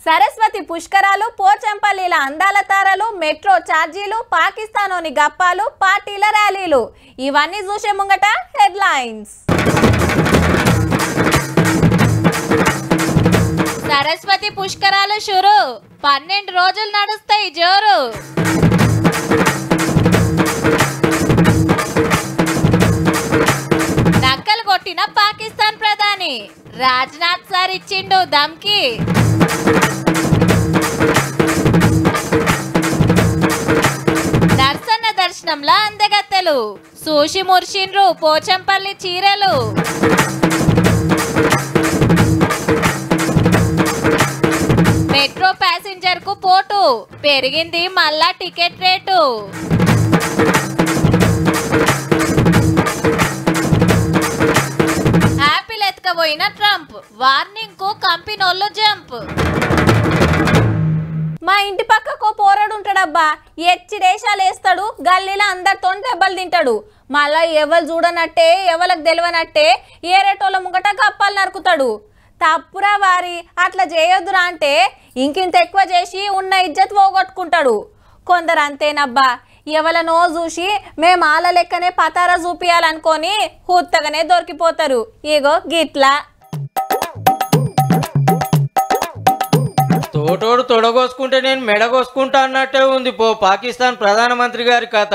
సరస్వతి పుష్కరాలు, పోచంపల్లిల అందాల తారలు, మెట్రో ఛార్జీలు, పాకిస్తాన్లోని గప్పాలు, పార్టీల ర్యాలీలు ఇవన్నీ చూసే ముంగట హెడ్లైన్స్. సరస్వతి పుష్కరాలు షురు, 12 రోజులు నడుస్తాయి జోరు. నక్కలు కొట్టిన పాకిస్తాన్ ప్రధాని రాజ్నాథ్ సార్ ఇచ్చిండు దమ్కి. నర్సన్న దర్శనంలో అందగత్తెలు సూషి ముర్షిన్రు పోచంపల్లి చీరలు. మెట్రో ప్యాసింజర్ కు పోటు పెరిగింది మళ్ళా టికెట్ రేటు. యాపిల్ ఎత్తుకపోయిన ట్రంప్ వార్నింగ్ కు కంపెనోళ్ళు జంప్. మా ఇంటి పక్కకు పోరాడు ఉంటాడబ్బా, ఎచ్చి దేశాలు వేస్తాడు, గల్లీలో అందరితో దెబ్బలు తింటాడు. మళ్ళా ఎవరు చూడనట్టే ఎవరికి తెలియనట్టే ఏరేటోళ్ళ ముంగట కప్పాలు నరుకుతాడు. తప్పురా వారి, అట్లా చేయొద్దురా అంటే ఇంకింత ఎక్కువ చేసి ఉన్న ఇజ్జత్ పోగొట్టుకుంటాడు. కొందరు అంతేనబ్బా, ఎవలనో చూసి మేము ఆల లెక్కనే పతారా చూపియాలనుకొని హుత్తగానే దొరికిపోతారు. ఇగో గిట్లా తోటోడు తొడగోసుకుంటే నేను మెడగోసుకుంటా అన్నట్టే ఉంది పో పాకిస్తాన్ ప్రధానమంత్రి గారి కథ.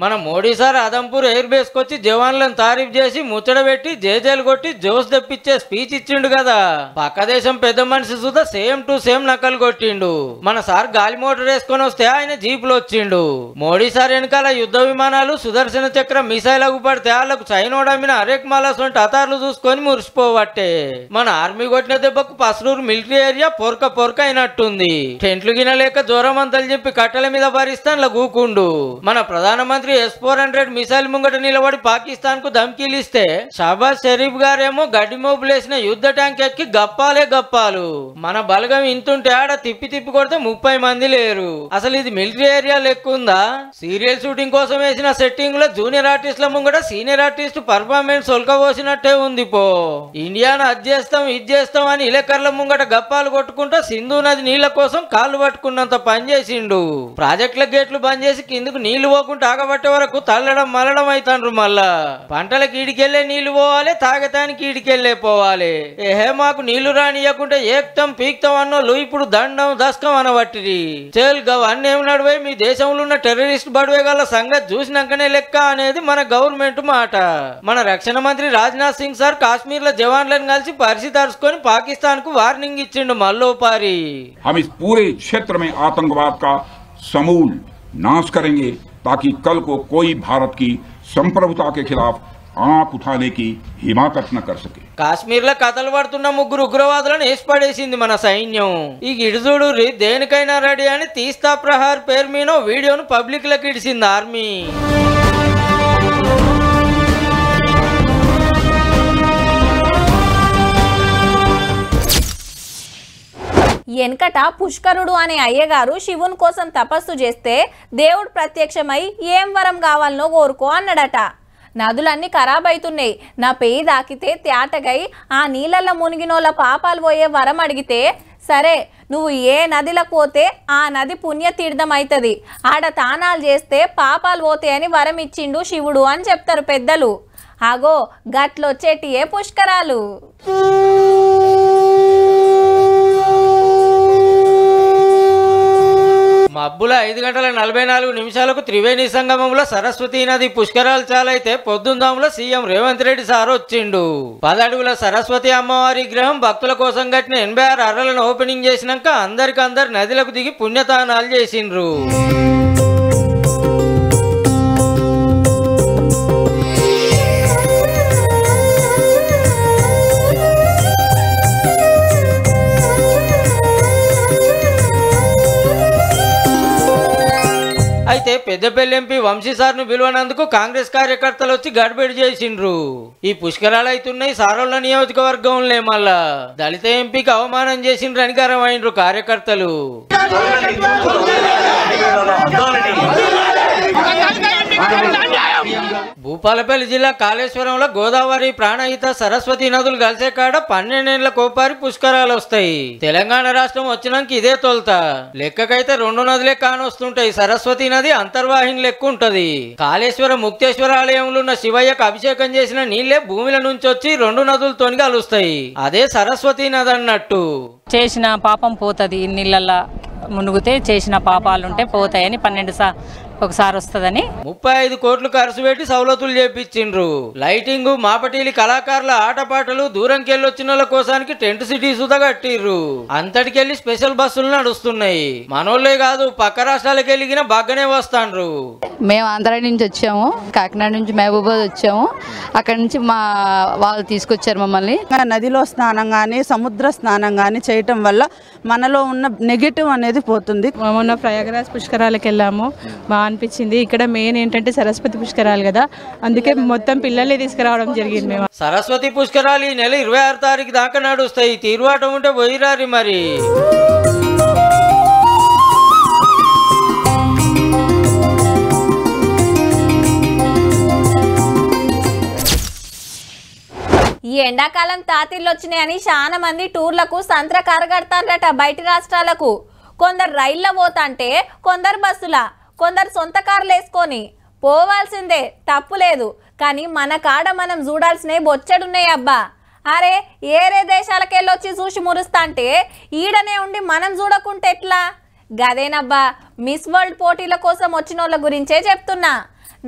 మన Modi sir Adampur air base కొచ్చి జవాన్లను తారీఫ్ చేసి ముచ్చట పెట్టి జేజేలు కొట్టి జోస్ తెప్పించే స్పీచ్ ఇచ్చిండు కదా. పక్క దేశం పెద్ద మనిషి సుధా సేమ్ టు సేమ్ నకలు కొట్టిండు. మన సార్ గాలి మోటార్ వేసుకొని వస్తే ఆయన జీపులు వచ్చిండు. మోడీ సార్ వెనకాల యుద్ధ విమానాలు సుదర్శన చక్ర మిసైల్ అగుపడితే వాళ్ళకు చైనోడమిన అరేక్ మాలాస్ వంటి అతార్లు చూసుకొని మురిసిపోవట్టే. మన ఆర్మీ కొట్టిన దెబ్బకు పసరూరు మిలిటరీ ఏరియా పొరక పొరక అయినట్టుంది. టెంట్లు గినలేక జ్వరం అంతలు చెప్పి కట్టెల మీద భరిస్తాన్ల గూకుండు. మన ప్రధానమంత్రి S-400 మిసైల్ ముంగట నిలబడి పాకిస్తాన్ కు ధమ్కీలు ఇస్తే షాబాజ్ షరీఫ్ గారేమో గడ్డి మోపులేసిన యుద్ధ ట్యాంక్ ఎక్కి గప్పాలే గప్పాలు. మన బలగం ఇంతుంటే ఆడ తిప్పి తిప్పి కొడితే 30 మంది లేరు. అసలు ఇది మిలిటరీ ఏరియా లెక్కుందా? సీరియల్ షూటింగ్ కోసం వేసిన సెట్టింగ్ లో జూనియర్ ఆర్టిస్టుల ముంగట సీనియర్ ఆర్టిస్ట్ పర్ఫార్మెన్స్ ఒలకబోసినట్టే ఉంది పో. ఇండియాను అది చేస్తాం ఇది చేస్తాం అని ఇలకర్ల ముంగట గప్పాలు కొట్టుకుంటా సింధు నది నీళ్ల కోసం కాళ్ళు పట్టుకున్నంత పని చేసిండు. ప్రాజెక్టుల గేట్లు బంద్ చేసి కిందకు నీళ్లు పోకుండా ఆగబట్టే వరకు తల్లడం మల్లడం అవుతాండ్రు. మళ్ళా పంటలకు ఈడికెళ్లే నీళ్లు పోవాలి, తాగటానికి ఈడికెళ్లే పోవాలి. ఏహే మాకు నీళ్లు రానియకుంటే ఏక్తం పీక్తం అన్నోళ్ళు ఇప్పుడు దండం దస్కం అనబట్టిరి. చేల్ గవన్నీ ఏమి నడివే మీ దేశంలో ఉన్న టెర్రరిస్ట్ బడివే గల సంగతి చూసినాకనే లెక్క అనేది మన గవర్నమెంట్ మాట. మన రక్షణ మంత్రి రాజ్నాథ్ సింగ్ సార్ కాశ్మీర్ లో జవాన్లను కలిసి పరిస్థితి అరుచుకొని పాకిస్తాన్ కు వార్నింగ్ ఇచ్చిండు మల్లోపారి. हम इस पूरे क्षेत्र में आतंकवाद का समूल नाश करेंगे ताकि कल को कोई भारत की संप्रभुता के खिलाफ आंख उठाने की हिमाकत न कर सके. కాశ్మీర్ లో కథలు పడుతున్న 3 ఉగ్రవాదులను వేసి పడేసింది మన సైన్యం. ఈ గిడిజుడు దేనికైనా రెడీ అని తీస్తా ప్రహార్ పేరు మీద వీడియోను పబ్లిక్ లకు ఇడిసింది ఆర్మీ. వెనకట పుష్కరుడు అనే అయ్యగారు శివుని కోసం తపస్సు చేస్తే దేవుడు ప్రత్యక్షమై ఏం వరం కావాలనో కోరుకో అన్నాడట. నదులన్నీ ఖరాబ్ అవుతున్నాయి, నా పేయి దాకితే తేటగై ఆ నీళ్ళల్లో మునిగినోళ్ళ పాపాలు పోయే వరం అడిగితే, సరే నువ్వు ఏ నదిలో పోతే ఆ నది పుణ్యతీర్థం అవుతుంది, ఆడ తానాలు చేస్తే పాపాలు పోతాయని వరం ఇచ్చిండు శివుడు అని చెప్తారు పెద్దలు. అగో గట్లొచ్చేటియే పుష్కరాలు. మబ్బుల 5:44 త్రివేణి సంగమంలో సరస్వతీ నది పుష్కరాలు చాలైతే పొద్దుందాములో సీఎం రేవంత్ రెడ్డి సార్ వచ్చిండు. 10 అడుగుల సరస్వతి అమ్మవారి విగ్రహం భక్తుల కోసం కట్టిన 86 అర్రలను ఓపెనింగ్ చేసినాక అందరు నదిలకు దిగి పుణ్యతానాలు చేసిండ్రు. అయితే పెద్దపల్లి ఎంపీ వంశీ సార్ ను పిలువనందుకు కాంగ్రెస్ కార్యకర్తలు వచ్చి గడ్బడి చేసిండ్రు. ఈ పుష్కరాలు అవుతున్నాయి సారోళ్ళ నియోజకవర్గంలో. మళ్ళా దళిత ఎంపీకి అవమానం చేసిండ్రు అని గర్వమైండ్రు కార్యకర్తలు. భూపాలపల్లి జిల్లా కాళేశ్వరంలో గోదావరి ప్రాణహిత సరస్వతి నదులు కలిసే కాడ 12 ఏళ్ల కోపారి పుష్కరాలు వస్తాయి. తెలంగాణ రాష్ట్రం వచ్చినాక ఇదే తొలుత. లెక్కకైతే 2 నదులే కానొస్తుంటాయి. సరస్వతి నది అంతర్వాహిని లెక్క ఉంటది. కాళేశ్వరం ముక్తేశ్వర ఆలయంలో ఉన్న శివయ్యకు అభిషేకం చేసిన నీళ్లే భూమిల నుంచి వచ్చి 2 నదులతోని కలుస్తాయి. అదే సరస్వతి నది అన్నట్టు. చేసిన పాపం పోతుంది. నీళ్ళల్లో మునుగుతే చేసిన పాపాలుంటే పోతాయని 12 ఒకసారి వస్తుందని 35 కోట్లు ఖర్చు పెట్టి సౌలతులు చేపించిండ్రు. లైటింగ్, మాపటీలి కళాకారుల ఆటపాటలు, దూరంకెళ్ళొచ్చిన వాళ్ళ కోసానికి టెంట్ సిటీ సుధా కట్టిర్రు. అంతటికెళ్ళి స్పెషల్ బస్సులు నడుస్తున్నాయి. మనోళ్లే కాదు, పక్క రాష్ట్రాలకు వెళ్ళిన బాగానే వస్తాండ్రు. మేము ఆంధ్ర నుంచి వచ్చాము, కాకినాడ నుంచి మహబూబాబాద్ వచ్చాము. అక్కడ నుంచి మా వాళ్ళు తీసుకొచ్చారు మమ్మల్ని. నదిలో స్నానం కానీ సముద్ర స్నానం కానీ చేయటం వల్ల మనలో ఉన్న నెగటివ్ అనేది పోతుంది. మొన్న ప్రయాగరాజ్ పుష్కరాలకు వెళ్ళాము, బాగా అనిపించింది. ఇక్కడ మెయిన్ ఏంటంటే సరస్వతి పుష్కరాలు కదా, అందుకే మొత్తం పిల్లల్ని తీసుకురావడం జరిగింది. మేము సరస్వతి పుష్కరాలు ఈ నెల 26 తారీఖు దాకా నడుస్తాయి. తీరువాటం ఉంటే పోయిరారి మరి. ఈ ఎండాకాలం తాతిళ్ళు వచ్చినాయని చాలా మంది టూర్లకు సంత్ర కరగడతారట బయటి రాష్ట్రాలకు. కొందరు రైళ్ళ పోతాంటే, కొందరు బస్సుల, కొందరు సొంత కార్లు వేసుకొని పోవాల్సిందే, తప్పులేదు. కానీ మన కాడ మనం చూడాల్సినవి బొచ్చడున్నాయి అబ్బా. అరే ఏరే దేశాలకు వెళ్ళొచ్చి చూసి మురుస్తాంటే ఈడనే ఉండి మనం చూడకుంటే ఎట్లా? గదేనబ్బా మిస్ వరల్డ్ పోటీల కోసం వచ్చిన వాళ్ళ గురించే చెప్తున్నా.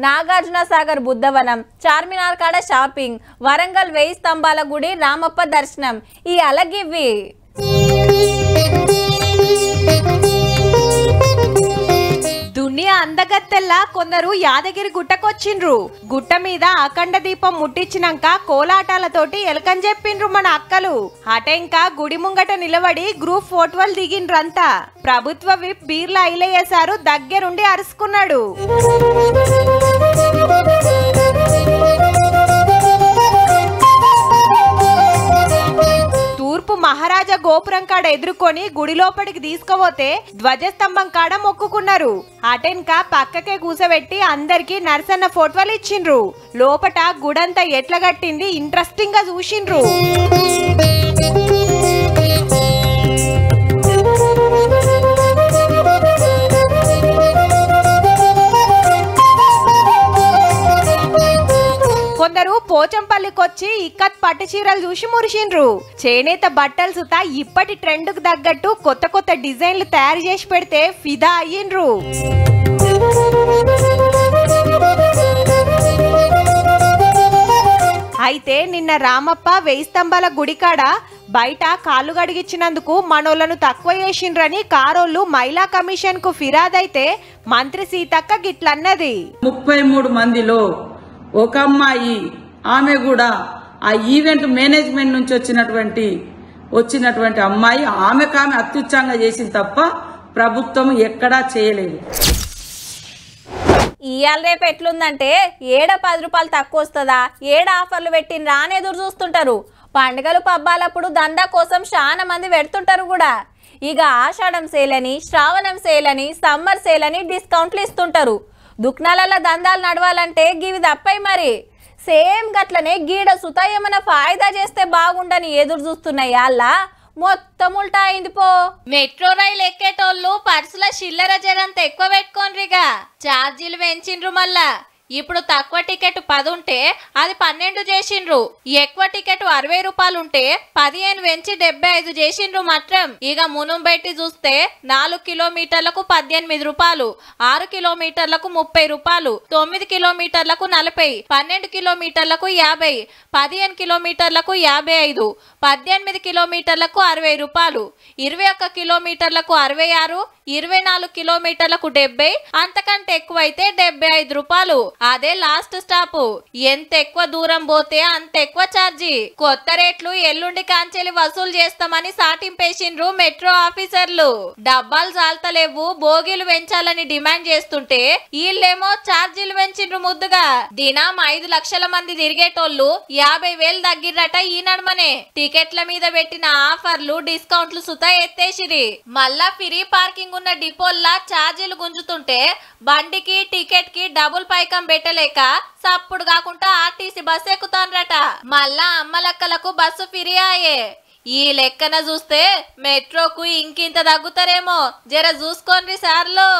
నాగార్జున సాగర్ బుద్ధవనం, చార్మినార్ కాడ షాపింగ్, వరంగల్ 1000 స్తంభాల గుడి, రామప్ప దర్శనం, ఈ అలగివ్వి. దునియా అందగత్తెల్లా కొందరు యాదగిరి గుట్టకొచ్చిండ్రు. గుట్ట మీద అఖండ దీపం ముట్టించినాక కోలాటాలతోటి ఎలకం చెప్పిండ్రు మన అక్కలు. అటెంకా గుడి ముంగట నిలబడి గ్రూప్ ఫోటోలు దిగిండ్రంతా. ప్రభుత్వ విప్ బీర్ల ఐలయ్య సారు దగ్గరుండి అరుసుకున్నాడు. తూర్పు మహారాజా గోపురం కాడ ఎదుర్కొని గుడి లోపలికి తీసుకుపోతే ధ్వజస్తంభం కాడ మొక్కుకున్నారు. అటెన్కా పక్కకే కూసబెట్టి అందరికి నరసన్న ఫోటోలు ఇచ్చిండ్రు. లోపట గుడంతా ఎట్లా కట్టింది ఇంట్రెస్టింగ్ గా చూసిండ్రు. కొందరు పోచంపల్లికొచ్చి ఇక్కత్ పట్టు చీరలు చూసి మురిసిండ్రు. చేనేత బట్టలు సుతా ఇప్పటి ట్రెండ్ కు తగ్గట్టు కొత్త కొత్త డిజైన్లు తయారు చేసి పెడితే ఫిదా అయ్యిండ్రు. అయితే నిన్న రామప్ప 1000 స్తంభాల గుడికాడ బయట కాళ్ళు గడిగిచ్చినందుకు మనోళ్లను తక్కువ చేసిండ్రని కారోళ్ళు మహిళా కమిషన్ కు ఫిర్యాదైతే మంత్రి సీతక్క గిట్లన్నది. 33 మందిలో ఒక అమ్మాయి, ఆమె కూడా ఆ ఈవెంట్ మేనేజ్మెంట్ నుంచి వచ్చినటువంటి అమ్మాయి, ఆమెకు అత్యుత్సాహంగా చేసింది తప్ప ప్రభుత్వం ఎక్కడా చేయలేదు. ఇవాళ రేపు ఎట్లుందంటే ఏడ 10 రూపాయలు తక్కువ వస్తుందా, ఏడ ఆఫర్లు పెట్టిండ్రా అని ఎదురు చూస్తుంటారు. పండుగలు పబ్బాలప్పుడు దందా కోసం చాలా మంది పెడుతుంటారు కూడా. ఇక ఆషాఢం సేల్ అని, శ్రావణం సేల్ అని, సమ్మర్ సేల్ అని డిస్కౌంట్లు ఇస్తుంటారు. దుకాణాలలో దందాలు నడవాలంటే గివి తప్పై మరి. సేమ్ గట్లనే గీడ సుత ఏమైనా ఫాయిదా చేస్తే బాగుండని ఎదురు చూస్తున్నాయి. అలా మొత్తం ఉల్టా అయింది పో. మెట్రో రైలు ఎక్కేటోళ్ళు పర్సుల చిల్లర జరంత ఎక్కువ పెట్టుకోండ్రిగా. ఛార్జీలు పెంచిండ్రు మళ్ళా. ఇప్పుడు తక్కువ టికెట్ 10 ఉంటే అది 12 చేసిండ్రు. ఎక్కువ టికెట్ 60 రూపాయలు ఉంటే 15 పెంచి 75 చేసిండ్రు. మాత్రం ఇక మునం బయటి చూస్తే 4 కిలోమీటర్లకు 18 రూపాయలు, 6 కిలోమీటర్లకు 30 రూపాయలు, 9 కిలోమీటర్లకు 40, 12 కిలోమీటర్లకు 50, 15 కిలోమీటర్లకు 55, 18 కిలోమీటర్లకు 60 రూపాయలు, 21 కిలోమీటర్లకు 66, 24 కిలోమీటర్లకు 70, అంతకంటే ఎక్కువైతే 75 రూపాయలు. అదే లాస్ట్ స్టాప్. ఎంత ఎక్కువ దూరం పోతే అంత ఎక్కువ ఛార్జీ. కొత్త రేట్లు ఎల్లుండి కాంచెలి వసూలు చేస్తామని సాటింపేసిండ్రు మెట్రో ఆఫీసర్లు. డబ్బాలు చాలతలేవు, బోగీలు పెంచాలని డిమాండ్ చేస్తుంటే వీళ్ళేమో ఛార్జీలు పెంచిండ్రు ముద్దుగా. దినం 5 లక్షల మంది తిరిగేటోళ్లు 50,000 తగ్గిరట ఈ నడమనే. టికెట్ల మీద పెట్టిన ఆఫర్లు, డిస్కౌంట్లు సుతా ఎత్తేసిరి. మళ్ళా ఫ్రీ పార్కింగ్ ఉన్న డిపోల్లా ఛార్జీలు గుంజుతుంటే బండికి టికెట్ కి డబుల్ పైకం అన్నం పెట్టలేక సప్పుడు కాకుండా ఆర్టీసీ బస్సు ఎక్కుతాన్రట. మళ్ళా అమ్మలక్కలకు బస్సు ఫ్రీ అయ్యే. ఈ లెక్కన చూస్తే మెట్రోకు ఇంకింత తగ్గుతారేమో, జర చూసుకోండి సార్లు.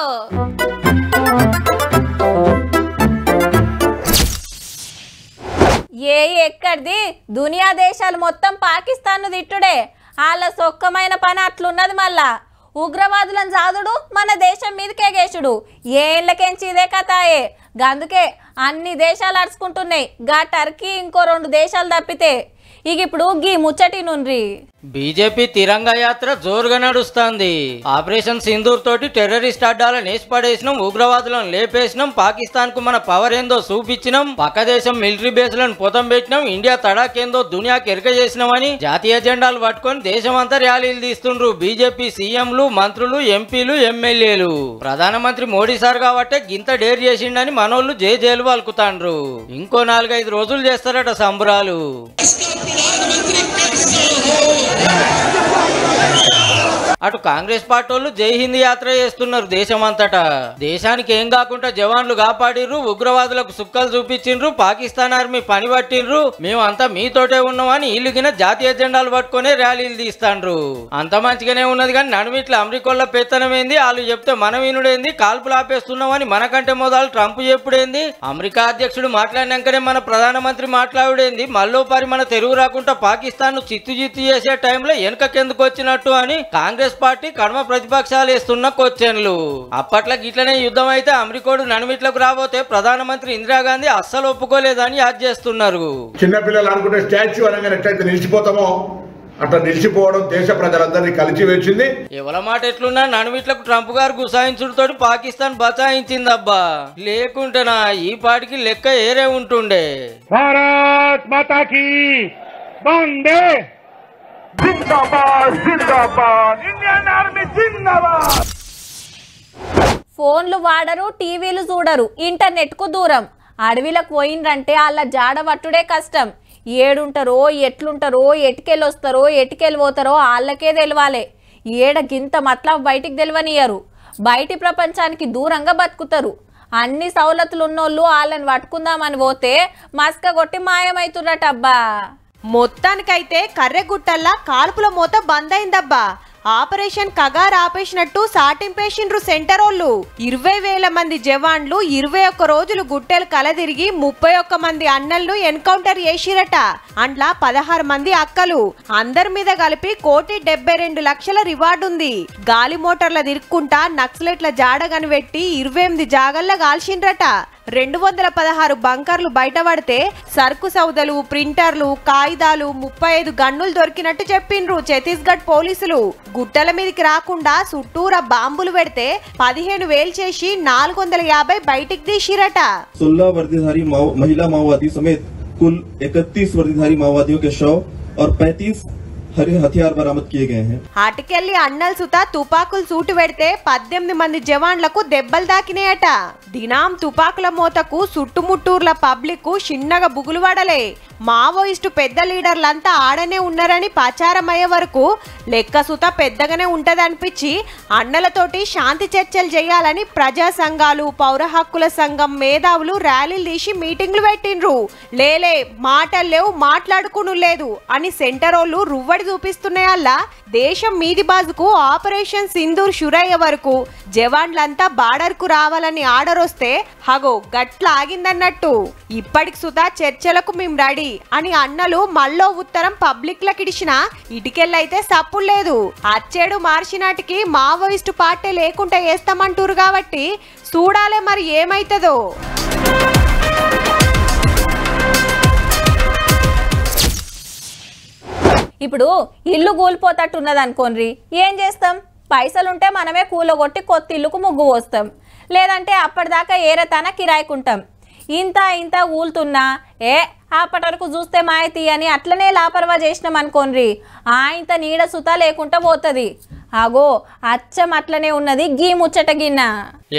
ఎక్కడిది దునియా దేశాలు మొత్తం పాకిస్తాన్ను తిట్టుడే. వాళ్ళ సొక్కమైన పని అట్లున్నది. మళ్ళా ఉగ్రవాదులను జాదుడు, మన దేశం మీదకేగేసుడు. ఏళ్ళకెంచి ఇదే కథాయే. గందుకే అన్ని దేశాలు అడుచుకుంటున్నాయి. గా టర్కీ ఇంకో 2 దేశాలు తప్పితే. ఇక ఇప్పుడు గీ ముచ్చటి నుండి బీజేపీ తిరంగా యాత్ర జోరుగా నడుస్తుంది. ఆపరేషన్ సింధూర్ తోటి టెర్రరిస్ట్ అడ్డాలను వేసిపడేసినాం, ఉగ్రవాదులను లేపేసినాం, పాకిస్తాన్ కు మన పవర్ ఏందో చూపించినాం, పక్క దేశం మిలిటరీ బేస్లను పొతం పెట్టినాం, ఇండియా తడాకేందో దునియాకి ఎరక చేసినామని జాతీయ జెండాలు పట్టుకొని దేశమంతా ర్యాలీలు తీస్తుండ్రు బీజేపీ సీఎంలు, మంత్రులు, ఎంపీలు, ఎమ్మెల్యేలు. ప్రధానమంత్రి మోడీ సార్ కాబట్టే గింత డేర్ చేసిండని మనోళ్ళు జైలు పలుకుతాండ్రు. ఇంకో 4-5 రోజులు చేస్తారట సంబరాలు. అటు కాంగ్రెస్ పార్టీ వాళ్ళు జై హింద్ యాత్ర చేస్తున్నారు దేశమంతటా. దేశానికి ఏం కాకుండా జవాన్లు కాపాడిర్రు, ఉగ్రవాదులకు సుక్కలు చూపించిండ్రు, పాకిస్తాన్ ఆర్మీ పని పట్టిండ్రు, మేమంతా మీతోటే ఉన్నామని ఇల్లుగిన జాతీయ జెండాలు పట్టుకునే ర్యాలీలు తీస్తాండ్రు. అంత మంచిగానే ఉన్నది కానీ నడుమిట్ల అమెరికాలో పెత్తనమేంది, వాళ్ళు చెప్తే మనం వినుడేంది, కాల్పులు ఆపేస్తున్నామని మనకంటే మొదలు ట్రంప్ చెప్పుడేంది, అమెరికా అధ్యక్షుడు మాట్లాడినాకనే మన ప్రధానమంత్రి మాట్లాడుడేంది, మళ్ళోపారి మన తెలుగు రాకుండా పాకిస్తాన్ ను చిత్తు చేసే టైంలో వెనుకకెందుకు వచ్చినట్టు అని కాంగ్రెస్ పార్టీ కడమ ప్రతిపక్షాలు వేస్తున్న క్వశ్చన్లు. అప్పట్లో గిట్లనే యుద్ధం అయితే అమెరికోడు నడిమిట్లకు రాబోతే ప్రధానమంత్రి ఇందిరాగాంధీ అస్సలు ఒప్పుకోలేదని యాద్ చేస్తున్నారు. చిన్నపిల్లలు అనుకుంటే స్టాచ్యూ అనగానే ఎట్లయితే నిలిచిపోతామో అట్లా నిలిచిపోవడం దేశ ప్రజలందరినీ కలిసి వచ్చింది. ఎవల మాట ఎట్లున్నా నడిమిట్లకు ట్రంప్ గారు గుసాయించుడుతో పాకిస్తాన్ బచాయించిందబ్బా. లేకుంటేనా ఈ పాటికి లెక్క ఏరే ఉంటుండే. భారత్ మాతాకి వందే జిందాబాద్ జిందాబాద్, ఇండియన్ ఆర్మీ జిందాబాద్. ఫోన్లు వాడరు, టీవీలు చూడరు, ఇంటర్నెట్ కు దూరం. అడవిలకు పోయిండ్రంటే వాళ్ళ జాడ పట్టుడే కష్టం. ఏడుంటారో, ఎట్లుంటారో, ఎటుకెళ్ళొస్తారో, ఎటుకెళ్ళిపోతారో వాళ్ళకే తెలియాలి. ఏడ గింత మతలబ్ బయటికి తెలియనియరు. బయటి ప్రపంచానికి దూరంగా బతుకుతారు. అన్ని సౌలతులు ఉన్నోళ్ళు వాళ్ళని పట్టుకుందామని పోతే మస్క కొట్టి మాయమైతుర్రట. అబ్బా మొత్తానికైతే కర్రెగుట్టల్లా కాల్పుల మోత బంద్ అయిందబ్బా. ఆపరేషన్ కగార్ ఆపేసినట్టు సాటింపేసిండ్రు సెంటరోళ్ళు. 20,000 మంది జవాన్లు 21 రోజులు గుట్టెలు కలదిరిగి 31 మంది అన్నలను ఎన్కౌంటర్ చేసిరట. అండ్లా 16 మంది అక్కలు. అందరి మీద కలిపి 1,72,00,000 రివార్డు ఉంది. గాలి మోటార్ల తిరుక్కుంటా నక్సలెట్ల జాడగని పెట్టి 28 జాగల్లో కాల్చిండ్రట. 216 బంకర్లు బయటపడితే సరుకు సౌదలు, ప్రింటర్లు, కాగితాలు, 35 గన్నులు దొరికినట్టు చెప్పిండ్రు ఛత్తీస్గఢ్ పోలీసులు. గుట్టల మీదకి రాకుండా చుట్టూరా బాంబులు పెడితే 15,000 చేసి 450 బయటికి తీసిరట. 16 वर्दीधारी महिला माओवादी समेत कुल 31 वर्दीधारी माओवादियों के शव और 35 हथियार बरामद किए गए हैं. అటుకెళ్లి అన్నల్ సుతా తుపాకులు సూటు పెడితే 18 మంది జవాన్లకు దెబ్బలు దాకినాయట. దినాం తుపాకుల మోతకు చుట్టుముట్టూర్ల పబ్లిక్ చిన్నగా బుగులు పడలే. మావోయిస్టు పెద్ద లీడర్లంతా ఆడనే ఉన్నారని ప్రచారమయ్యే వరకు లెక్క సుత పెద్దగానే ఉంటదనిపించి అన్నలతోటి శాంతి చర్చలు చేయాలని ప్రజా సంఘాలు, పౌర హక్కుల సంఘం మేధావులు ర్యాలీలు తీసి మీటింగ్లు పెట్టిండ్రు. లేలే మాటలు లేవు, మాట్లాడుకును లేదు అని సెంటరోళ్ళు రువ్వడి చూపిస్తున్నాయల్లా. దేశం మీది బాజుకు ఆపరేషన్ సింధూర్ షురయ్యే వరకు జవాన్లంతా బార్డర్ కు రావాలని ఆర్డర్ వస్తే హగో గట్ల ఆగిందన్నట్టు. ఇప్పటికి సుతా చర్చలకు మేము రెడీ అని అన్నలు మళ్ళో ఉత్తరం పబ్లిక్ లకిడిచిన ఇటుకెళ్ళైతే సప్పుడు లేదు. అచ్చేడు మార్చినాటికి మావోయిస్టు పార్టీ లేకుండా వేస్తామంటారు కాబట్టి చూడాలే మరి ఏమైతుందో. ఇప్పుడు ఇల్లు కూలిపోతట్టున్నది అనుకోండి, ఏం చేస్తాం? పైసలుంటే మనమే కూలగొట్టి కొత్త ఇల్లుకు ముగ్గు పోస్తాం. లేదంటే అప్పటిదాకా ఏరేతాన కిరాయికుంటాం. ఇంత ఊలుతున్నా అప్పటి వరకు చూస్తే మాయతి అని అట్లనే లాపర్వా చేసినాం అనుకోండి, ఇంత నీడ సుత లేకుండా పోతుంది. ఆగో అచ్చం అట్లనే ఉన్నది గీ ముచ్చట గిన్న.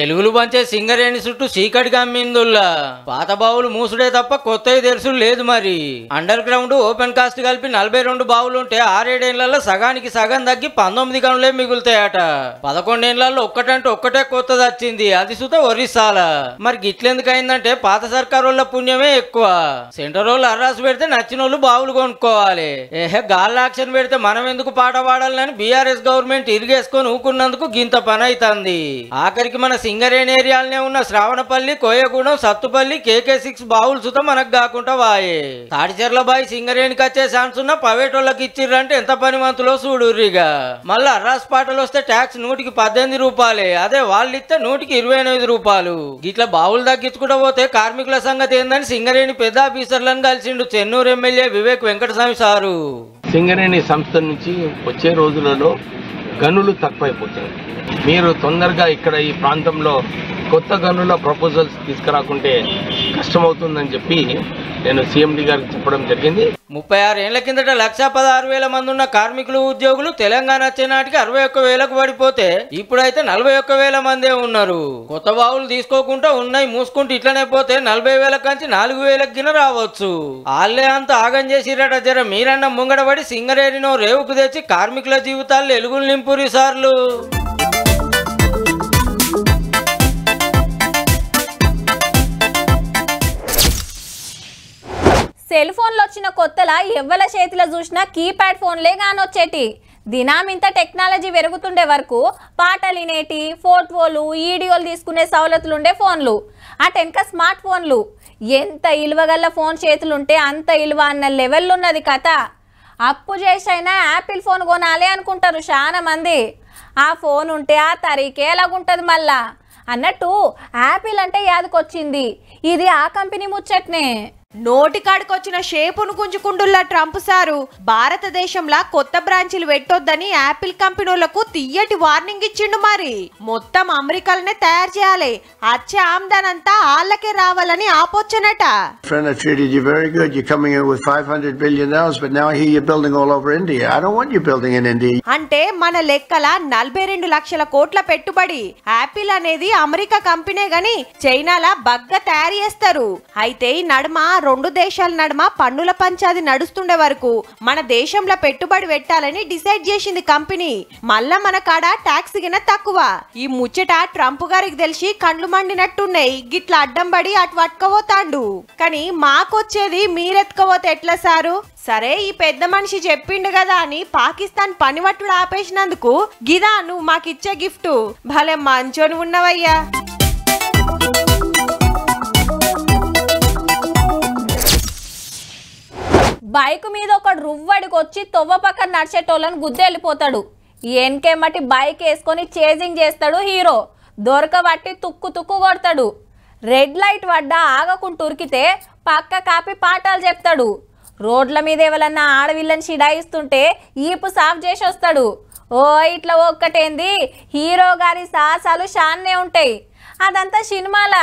ఎలుగులు పంచే సింగరేణి చుట్టూ చీకటి కమ్మిందుల్లా పాత బావులు మూసుడే తప్ప కొత్తవి తెలుసు లేదు. మరి అండర్ గ్రౌండ్ ఓపెన్ కాస్ట్ కలిపి 42 బావులు ఉంటే 6-7 ఏళ్లలో సగానికి సగం తగ్గి 19 గనులే మిగులుతాయట. 11 ఏళ్లలో ఒక్కటంటే ఒక్కటే కొత్తది వచ్చింది, అది సుత ఒరిస్సాల. మరి గిట్లెందుకు అయిందంటే పాత సర్కారు వాళ్ళ పుణ్యమే ఎక్కువ. సెంటర్ వాళ్ళు అర్రాసు పెడితే నచ్చిన వాళ్ళు బావులు కొనుక్కోవాలి. గాల్ యాక్షన్ పెడితే మనం ఎందుకు పాట పాడాలని బీఆర్ఎస్ గవర్నమెంట్ ఇరిగేసుకొని ఊకున్నందుకు గింత పని అవుతుంది. ఆఖరికి మన సింగరేణి ఏరియాలనే ఉన్న శ్రావణపల్లి, కోయగూడెం, సత్తుపల్లి, KK6 బావులు సుత మనకు కాకుండా వాయే. తాడిచెర్ల బాయి సింగరేణికి వచ్చే ఛాన్స్ ఉన్న ప్రైవేట్ వాళ్ళకి ఇచ్చిర్రంటే ఎంత పని మంతులో చూడుర్రిగా. మళ్ళీ అర్రాస్ పాటలు వస్తే ట్యాక్స్ 100కి 18 రూపాయలే, అదే వాళ్ళు ఇస్తే 100కి 28 రూపాయలు. ఇట్లా బావులు తగ్గించుకుంటూ పోతే కార్మికుల సంగతి ఏందని సింగరేణి పెద్ద ఆఫీసర్లను కలిసిండు చెన్నూరు ఎమ్మెల్యే వివేక్ వెంకటస్వామి సారు. సింగరేణి సంస్థ నుంచి వచ్చే రోజులలో గనులు తక్కువైపోతాయి. మీరు తొందరగా ఇక్కడ ఈ ప్రాంతంలో కొత్త గనుల ప్రపోజల్స్ తీసుకురాకుంటే కష్టమవుతుందని చెప్పి నేను CMD గారికి చెప్పడం జరిగింది. 36 ఏళ్ల కిందట 1,16,000 మంది ఉన్న కార్మికులు, ఉద్యోగులు తెలంగాణ వచ్చే నాటికి 61,000కు పడిపోతే ఇప్పుడైతే 41,000 మందే ఉన్నారు. కొత్త బావులు తీసుకోకుండా ఉన్నాయి మూసుకుంటూ ఇట్లనే పోతే 40,000 కంచి 4,000కి గిన రావచ్చు. వాళ్ళే అంత ఆగం చేసిరట. జర మీరన్న ముంగడబడి సింగరేణినో రేవుకు తెచ్చి కార్మికుల జీవితాల్లో ఎలుగులు నింపురి సార్లు. సెల్ ఫోన్లు వచ్చిన కొత్తలా ఎవ్వల చేతిలో చూసినా కీప్యాడ్ ఫోన్లే కానొచ్చేటి. దినామింత టెక్నాలజీ పెరుగుతుండే వరకు పాటలు వినేటి, ఫోటోలు, వీడియోలు తీసుకునే సౌలతులుండే ఫోన్లు, అటెనక స్మార్ట్ ఫోన్లు. ఎంత ఇలువగల్ల ఫోన్ చేతులుంటే అంత ఇలువ అన్న లెవెల్లో ఉన్నది కథ. అప్పు చేసైనా యాపిల్ ఫోన్ కొనాలి అనుకుంటారు చాలా మంది. ఆ ఫోన్ ఉంటే ఆ తరీకే ఎలాగుంటుంది మళ్ళా అన్నట్టు యాపిల్ అంటే యాదకొచ్చింది. ఇది ఆ కంపెనీ ముచ్చట్నే. నోటికాడికొచ్చిన షేపును గుంజుకుంటున్న ట్రంప్ సారు భారతదేశంలో కొత్త బ్రాంచీలు పెట్టొద్దని యాపిల్ కంపెనీలకు తీయటి వార్నింగ్ ఇచ్చిండు. మరి మొత్తం అమెరికాలనే తయారు చేయాలి, వచ్చే ఆమ్దాన్ అంతా వాళ్ళకే రావాలని ఆపొచ్చనట. Friend, I treated you very good. You're coming in with $500 billion, but now here you're building all over India. I don't want you building in India. అంటే మన లెక్కల 42 లక్షల కోట్ల పెట్టుబడి. యాపిల్ అనేది అమెరికా కంపెనీ గాని చైనాలా బగ్గా తయారు చేస్తారు. అయితే ఈ నడుమ 2 దేశాల నడుమ పన్నుల పంచాది నడుస్తుండే వరకు మన దేశంలో పెట్టుబడి పెట్టాలని డిసైడ్ చేసింది కంపెనీ. మళ్ళా మన కాడ ట్యాక్స్ గిన తక్కువ. ఈ ముచ్చట ట్రంప్ గారికి తెలిసి కండ్లు మండినట్టున్నాయి. గిట్లా అడ్డం పడి అటు పట్టుకపోతాండు. కానీ మాకొచ్చేది మీరెత్తుకపోతే ఎట్లా సారు? సరే ఈ పెద్ద మనిషి చెప్పిండు కదా అని పాకిస్తాన్ పనివట్టుడు ఆపేసినందుకు గిదా నువ్వు మాకిచ్చే గిఫ్ట్. భలే మంచోని ఉన్నవయ్యా. బైక్ మీద ఒకడు రువ్వడికి వచ్చి తొవ్వ పక్కన నడిచేటోళ్ళని గుద్దెళ్ళిపోతాడు. ఎన్కేమటి బైక్ వేసుకొని చేజింగ్ చేస్తాడు హీరో. దొరకబట్టి తుక్కు తుక్కు కొడతాడు. రెడ్ లైట్ పడ్డా ఆగకుండా ఉరికితే పక్క కాపి పాఠాలు చెప్తాడు. రోడ్ల మీద ఎవరన్నా ఆడవిళ్ళని షిడాయిస్తుంటే ఈపు సాఫ్ చేసి వస్తాడు. ఓ ఇట్లా ఒక్కటేంది, హీరో గారి సాహసాలు షాన్నే ఉంటాయి. అదంతా సినిమాల,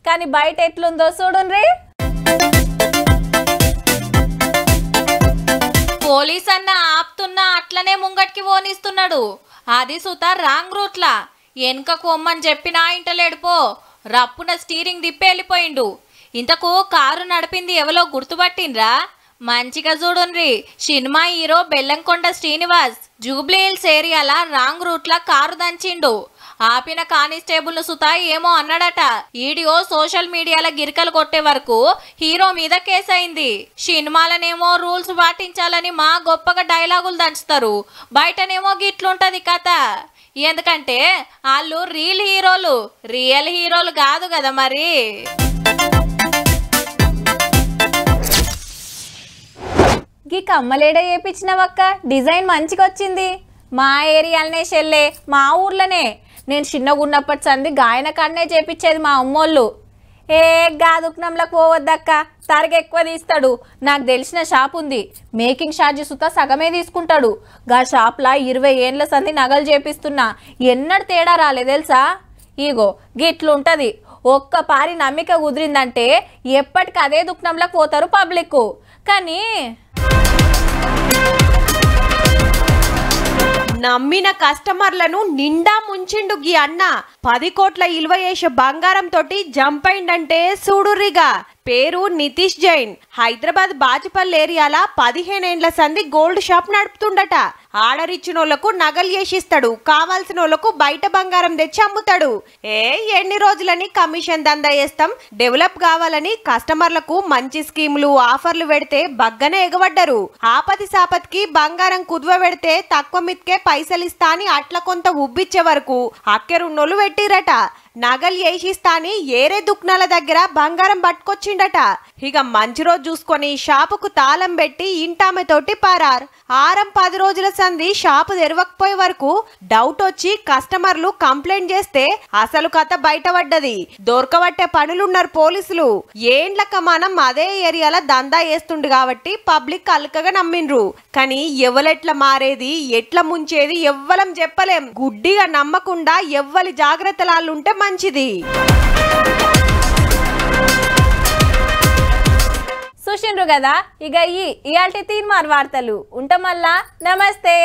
కానీ బయట ఎట్లుందో చూడుండ్రి. పోలీస్ అన్న ఆపుతున్నా అట్లనే ముంగటికి ఓనిస్తున్నాడు. అది సుత రాంగ్ రూట్లా. వెనుకకు పొమ్మని చెప్పినా ఇంటలేడుపో. రప్పున స్టీరింగ్ దిప్పి వెళ్ళిపోయిండు. ఇంతకు కారు నడిపింది ఎవలో గుర్తుపట్టిండ్రా? మంచిగా చూడుండ్రి. సినిమా హీరో బెల్లంకొండ శ్రీనివాస్ జూబ్లీ హిల్స్ ఏరియాల రాంగ్ రూట్లా కారు దంచిండు. ఆపిన కానిస్టేబుల్ సుతా ఏమో అన్నాడట. వీడియో సోషల్ మీడియాలో గిరికలు కొట్టే వరకు హీరో మీద కేసు అయింది. సినిమాలనేమో రూల్స్ పాటించాలని మా గొప్పగా డైలాగులు దంచుతారు, బయటనేమో గిట్లుంటది కథ. ఎందుకంటే వాళ్ళు రియల్ హీరోలు కాదు కదా. మరి గీ కమ్మలేడ చేపించినవక్క, డిజైన్ మంచిగా వచ్చింది. మా ఏరియాలనే చెల్లే, మా ఊర్లోనే. నేను చిన్నగున్నప్పటి సంది గాయన కాడనే చేపించేది మా అమ్మోళ్ళు. ఏ గాదుకునంలోకి పోవద్దక్క, తరగ ఎక్కువ తీస్తాడు. నాకు తెలిసిన షాప్ ఉంది, మేకింగ్ ఛార్జెస్ సుతా సగమే తీసుకుంటాడు. గా షాప్లా 20 ఏండ్ల సంది నగలు చేపిస్తున్నా, ఎన్నడు తేడా రాలే తెలుసా. ఇగో గిట్లుంటది. ఒక్క పారి నమ్మిక కుదిరిందంటే ఎప్పటికి అదే దుఃఖంలోకి పోతారు పబ్లిక్. కానీ నమ్మిన కస్టమర్లను నిండా ముంచిండు గీ అన్న 10 కోట్ల ఇలువ చేసే బంగారం తోటి జంప్ అయిందంటే చూడుర్రిగా. పేరు నితీష్ జైన్. హైదరాబాద్ బాచుపల్లి ఏరియాల 15 ఏండ్ల సంది గోల్డ్ షాప్ నడుపుతుండట. ఆర్డర్ ఇచ్చిన వాళ్ళకు నగలు చేసిస్తాడు, కావాల్సిన వాళ్ళకు బయట బంగారం తెచ్చి అమ్ముతాడు. ఎన్ని రోజులని కమిషన్ దందా చేస్తాం, డెవలప్ కావాలని కస్టమర్లకు మంచి స్కీములు ఆఫర్లు పెడితే బగ్గనే ఎగబడ్డరు. ఆపతి సాపతికి బంగారం కుదువ పెడితే తక్కువ మిత్కే పైసలు ఇస్తా అని అట్లా కొంత ఉబ్బిచ్చే వరకు అక్కెరున్నోళ్ళు పెట్టిరట. నగలు వేసిస్తాని ఏరే దుక్నాల దగ్గర బంగారం పట్టుకొచ్చిండట. ఇక మంచి రోజు చూసుకొని షాపుకు తాళం పెట్టి ఇంటామె తోటి పారార్. 10 రోజుల సంది షాపు తెరవకపోయే వరకు డౌట్ వచ్చి కస్టమర్లు కంప్లైంట్ చేస్తే అసలు కథ బయటపడ్డది. దొరకబట్టే పనులున్నారు పోలీసులు. ఏండ్లక మనం అదే ఏరియాల దందా వేస్తుండు కాబట్టి పబ్లిక్ అల్కగా నమ్మిండ్రు. కానీ ఎవలెట్లా మారేది ఎట్లా ముంచేది ఎవ్వలం చెప్పలేం. గుడ్డిగా నమ్మకుండా ఎవ్వలి జాగ్రత్తలాలుంటే మంచిది. చూసిండ్రు కదా, ఇక ఇయాల్టి తీన్మార్ వార్తలు ఉంటామల్లా. నమస్తే.